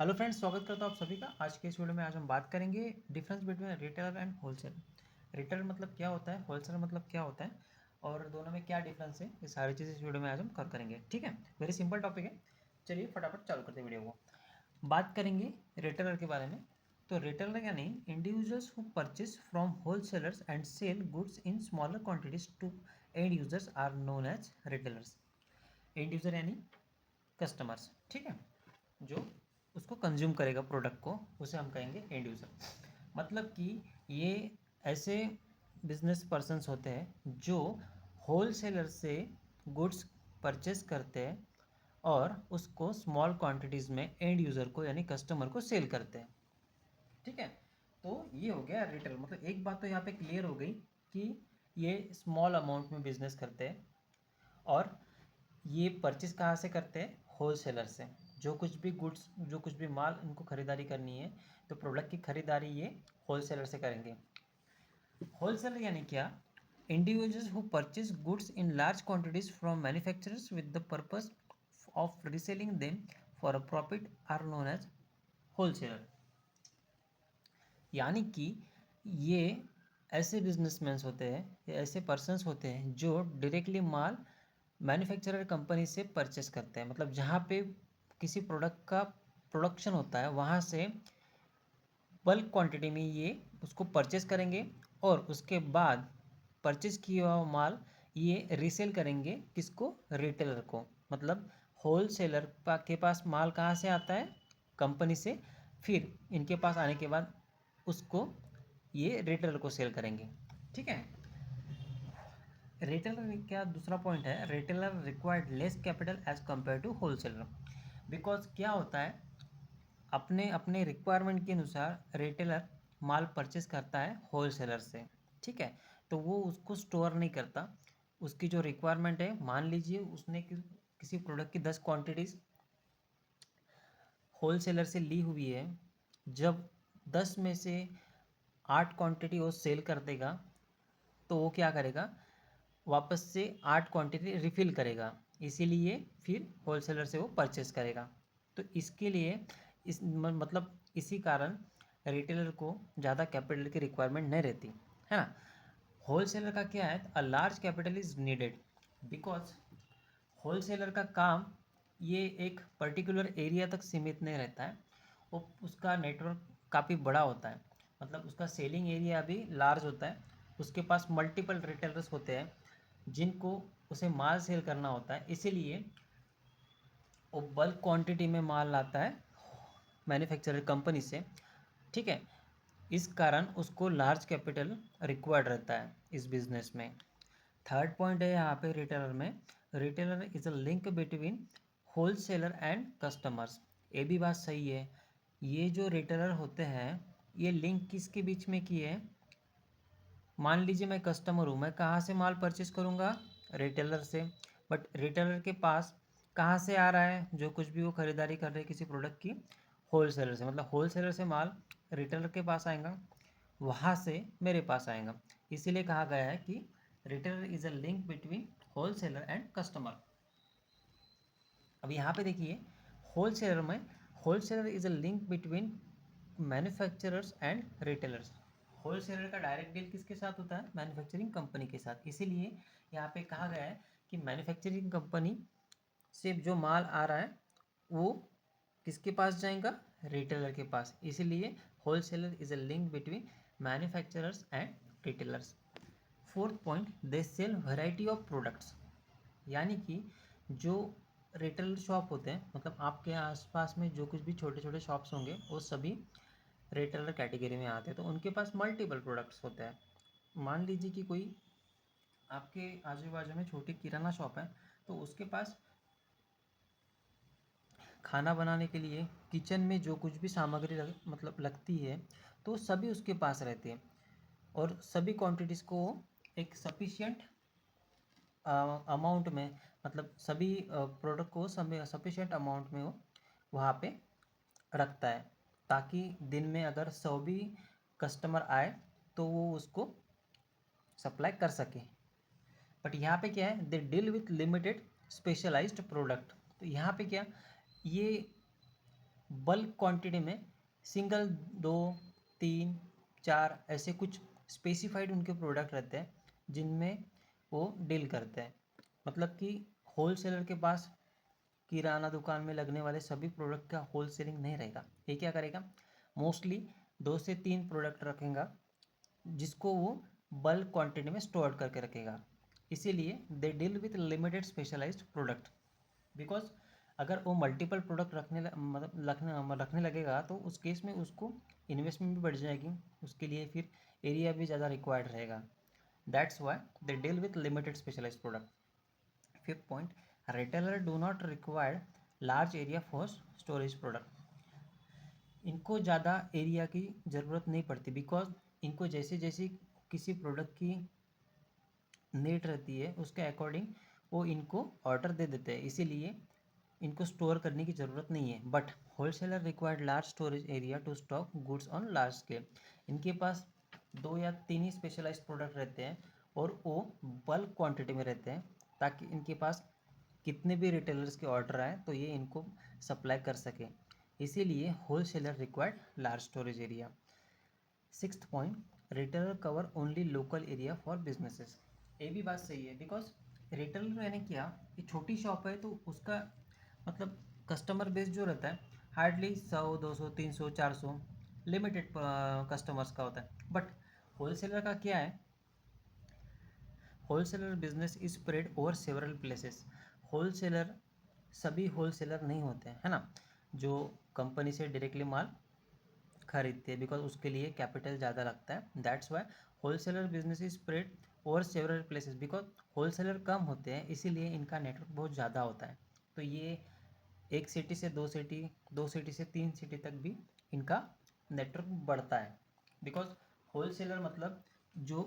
Hello friends, स्वागत करता हूँ आप सभी का। आज के इस वीडियो में हम बात करेंगे difference between retailer and wholesale. Retailer मतलब क्या होता है, होलसेलर मतलब क्या होता है और दोनों में क्या डिफरेंस है, ये सारी चीज़ें इस वीडियो में आज हम कवर करेंगे। ठीक है, वेरी सिंपल टॉपिक है। चलिए फटाफट चालू करते हैं वीडियो को। बात करेंगे रिटेलर के बारे में। तो रिटेलर यानी individuals who purchase from wholesalers and sell goods in smaller quantities to end users are known as retailers. End user यानी कस्टमर्स, ठीक है, जो उसको कंज्यूम करेगा प्रोडक्ट को, उसे हम कहेंगे एंड यूज़र। मतलब कि ये ऐसे बिजनेस पर्सन्स होते हैं जो होल सेलर से गुड्स परचेस करते हैं और उसको स्मॉल क्वांटिटीज़ में एंड यूज़र को यानी कस्टमर को सेल करते हैं। ठीक है, तो ये हो गया रिटेल। मतलब एक बात तो यहाँ पे क्लियर हो गई कि ये स्मॉल अमाउंट में बिजनेस करते हैं और ये परचेस कहाँ से करते हैं, होल सेलर से। जो कुछ भी गुड्स, जो कुछ भी माल इनको खरीदारी करनी है तो प्रोडक्ट की खरीदारी ये होल सेलर से करेंगे। होल सेलर यानी क्या, individuals who purchase goods in large quantities from manufacturers with the purpose of reselling them for a profit are known as wholesaler. यानी कि ये ऐसे बिजनेसमैन होते हैं, ये ऐसे पर्सन्स होते हैं जो डायरेक्टली माल मैन्युफैक्चरर कंपनी से परचेस करते हैं। मतलब जहाँ पे किसी प्रोडक्ट का प्रोडक्शन होता है वहाँ से बल्क क्वांटिटी में ये उसको परचेस करेंगे और उसके बाद परचेस किया हुआ माल ये रीसेल करेंगे किसको, रिटेलर को। मतलब होल सेलर के पास माल कहाँ से आता है, कंपनी से, फिर इनके पास आने के बाद उसको ये रिटेलर को सेल करेंगे। ठीक है, रिटेलर क्या दूसरा पॉइंट है, retailer required less capital as compare to wholesaler. Because क्या होता है, अपने अपने रिक्वायरमेंट के अनुसार रिटेलर माल परचेस करता है होलसेलर से। ठीक है, तो वो उसको स्टोर नहीं करता। उसकी जो रिक्वायरमेंट है, मान लीजिए उसने किसी प्रोडक्ट की 10 क्वांटिटीज़ होलसेलर से ली हुई है। जब 10 में से 8 क्वांटिटी वो सेल कर देगा तो वो क्या करेगा, वापस से 8 क्वांटिटी रिफ़िल करेगा। इसीलिए फिर होलसेलर से वो परचेस करेगा। तो इसके लिए मतलब इसी कारण रिटेलर को ज़्यादा कैपिटल की रिक्वायरमेंट नहीं रहती है ना। होलसेलर का क्या है, a large capital is needed because wholesaler का काम ये एक पर्टिकुलर एरिया तक सीमित नहीं रहता है। वो उसका नेटवर्क काफ़ी बड़ा होता है। मतलब उसका सेलिंग एरिया भी लार्ज होता है। उसके पास मल्टीपल रिटेलर्स होते हैं जिनको उसे माल सेल करना होता है। इसीलिए वो बल्क क्वांटिटी में माल लाता है मैन्युफैक्चरर कंपनी से। ठीक है, इस कारण उसको लार्ज कैपिटल रिक्वायर्ड रहता है इस बिजनेस में। थर्ड पॉइंट है यहाँ पे रिटेलर में, retailer is a link between wholesaler and customers. ये भी बात सही है। ये जो रिटेलर होते हैं ये लिंक किसके बीच में की है, मान लीजिए मैं कस्टमर हूँ, मैं कहाँ से माल परचेस करूँगा, रिटेलर से। बट रिटेलर के पास कहाँ से आ रहा है, जो कुछ भी वो खरीदारी कर रहे हैं किसी प्रोडक्ट की, होलसेलर से। मतलब होलसेलर से माल रिटेलर के पास आएगा, वहाँ से मेरे पास आएगा। इसीलिए कहा गया है कि retailer is a link between wholesaler and customer. अब यहाँ पे देखिए, होलसेलर में wholesaler is a link between manufacturers and retailers. Wholesaler का डायरेक्ट डील किसके साथ होता है, मैन्युफैक्चरिंग कंपनी के साथ। इसीलिए यहाँ पे कहा गया है कि मैन्युफैक्चरिंग कंपनी से जो माल आ रहा है वो किसके पास जाएगा, रिटेलर के पास। इसीलिए wholesaler is a link between manufacturers and retailers. Fourth point, they sell variety of products. यानी कि जो रिटेल शॉप होते हैं, मतलब आपके आसपास में जो कुछ भी छोटे छोटे शॉप्स होंगे वो सभी रिटेलर कैटेगरी में आते हैं। तो उनके पास मल्टीपल प्रोडक्ट्स होते हैं। मान लीजिए कि कोई आपके आजू बाजू में छोटी किराना शॉप है, तो उसके पास खाना बनाने के लिए किचन में जो कुछ भी सामग्री मतलब लगती है तो सभी उसके पास रहती है और सभी क्वांटिटीज़ को एक सफिशिएंट अमाउंट में, मतलब सभी प्रोडक्ट को सफिशिएंट अमाउंट में वो वहाँ पे रखता है, ताकि दिन में अगर 100 भी कस्टमर आए तो वो उसको सप्लाई कर सके। बट यहाँ पे क्या है, they deal with limited specialised product. तो यहाँ पे क्या, ये बल्क क्वांटिटी में सिंगल 2 3 4 ऐसे कुछ स्पेसिफाइड उनके प्रोडक्ट रहते हैं जिनमें वो डील करते हैं। मतलब कि होल सेलर के पास किराना दुकान में लगने वाले सभी प्रोडक्ट का होल सेलिंग नहीं रहेगा। ये क्या करेगा, मोस्टली 2 से 3 प्रोडक्ट रखेगा जिसको वो बल्क क्वांटिटी में स्टोर करके रखेगा। इसीलिए they deal with limited specialised product. Because अगर वो मल्टीपल प्रोडक्ट रखने लगेगा तो उस केस में उसको इन्वेस्टमेंट भी बढ़ जाएगी, उसके लिए फिर एरिया भी ज़्यादा रिक्वायर्ड रहेगा। That's why they deal with limited specialised product. Fifth point, retailer do not require large area for storage product. इनको ज़्यादा एरिया की ज़रूरत नहीं पड़ती बिकॉज इनको जैसे जैसे किसी प्रोडक्ट की नीड रहती है उसके अकॉर्डिंग वो इनको ऑर्डर दे देते हैं, इसीलिए इनको स्टोर करने की ज़रूरत नहीं है। But wholesaler required large storage area to stock goods on large scale. इनके पास 2 या 3 ही स्पेशलाइज्ड प्रोडक्ट रहते हैं और वो बल्क क्वांटिटी में रहते हैं ताकि इनके पास कितने भी रिटेलर्स के ऑर्डर आए तो ये इनको सप्लाई कर सके, इसीलिए wholesaler required large storage area. Sixth point, retailer cover only local area for businesses. ये भी बात सही है बिकॉज रिटेलर मैंने किया कि छोटी शॉप है तो उसका मतलब कस्टमर बेस जो रहता है हार्डली 100 200 300 400 लिमिटेड कस्टमर्स का होता है। बट होलसेलर का क्या है, wholesaler business is spread over several places. Wholesaler सभी होलसेलर नहीं होते हैं, है ना, जो कंपनी से डायरेक्टली माल खरीदते हैं बिकॉज उसके लिए कैपिटल ज़्यादा लगता है। That's why wholesaler business is spread over several places because wholesaler कम होते हैं इसीलिए इनका नेटवर्क बहुत ज़्यादा होता है। तो ये एक सिटी से 2 सिटी, 2 सिटी से 3 सिटी तक भी इनका नेटवर्क बढ़ता है। बिकॉज होलसेलर मतलब जो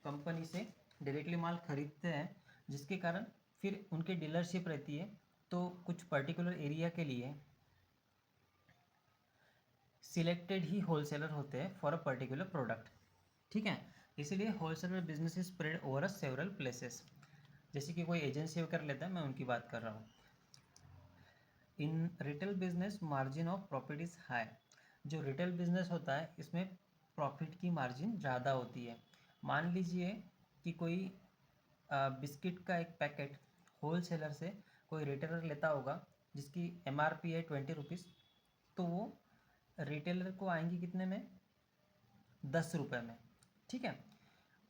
कंपनी से डायरेक्टली माल खरीदते हैं जिसके कारण फिर उनकी डीलरशिप रहती है, तो कुछ पर्टिकुलर एरिया के लिए सिलेक्टेड ही होलसेलर होते हैं फॉर अ पर्टिकुलर प्रोडक्ट। ठीक है, इसीलिए wholesaler business is spread over a several places. जैसे कि कोई एजेंसी कर लेता है, मैं उनकी बात कर रहा हूँ। In retail business margin of profit is high. जो रिटेल बिजनेस होता है इसमें प्रॉफिट की मार्जिन ज़्यादा होती है। मान लीजिए कि कोई बिस्किट का एक पैकेट होल सेलर से कोई रिटेलर लेता होगा जिसकी MRP है 20 रुपीज़, तो वो रिटेलर को आएंगी कितने में, 10 रुपये में। ठीक है,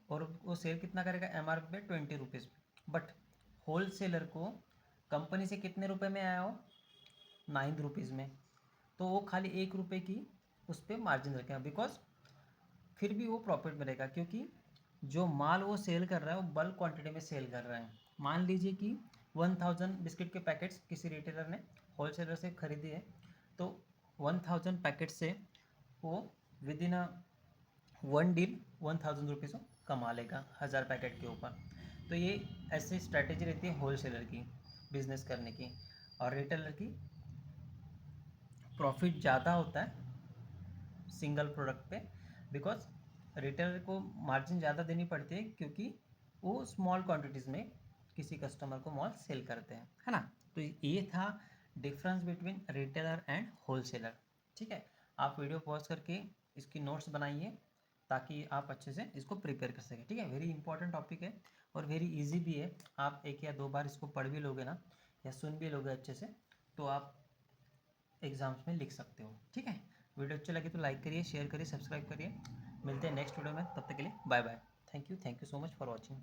और वो सेल कितना करेगा, MRP पे 20 रुपीज़। बट होल सेलर को कंपनी से कितने रुपए में आया हो, 9 रुपीज़ में, तो वो खाली 1 रुपये की उस पर मार्जिन रखेगा बिकॉज फिर भी वो प्रॉफिट में रहेगा क्योंकि जो माल वो सेल कर रहा है वो बल्क क्वांटिटी में सेल कर रहा है। मान लीजिए कि 1000 बिस्किट के पैकेट्स किसी रिटेलर ने होलसेलर से खरीदे हैं, तो 1000 पैकेट से वो विद इन 1 डील 1000 रुपीज़ कमा लेगा 1000 पैकेट के ऊपर। तो ये ऐसी स्ट्रैटेजी रहती है होलसेलर की बिजनेस करने की। और रिटेलर की प्रॉफिट ज़्यादा होता है सिंगल प्रोडक्ट पे बिकॉज रिटेलर को मार्जिन ज़्यादा देनी पड़ती है क्योंकि वो स्मॉल क्वांटिटीज़ में किसी कस्टमर को माल सेल करते हैं, है ना। तो ये था difference between retailer and wholesaler. ठीक है, आप वीडियो पॉज करके इसकी नोट्स बनाइए ताकि आप अच्छे से इसको प्रिपेयर कर सकें। ठीक है, वेरी इंपॉर्टेंट टॉपिक है और वेरी इजी भी है। आप 1 या 2 बार इसको पढ़ भी लोगे ना या सुन भी लोगे अच्छे से तो आप एग्जाम्स में लिख सकते हो। ठीक है, वीडियो अच्छी लगी तो लाइक करिए, शेयर करिए, सब्सक्राइब करिए। मिलते हैं नेक्स्ट वीडियो में, तब तक के लिए bye bye. Thank you so much for watching.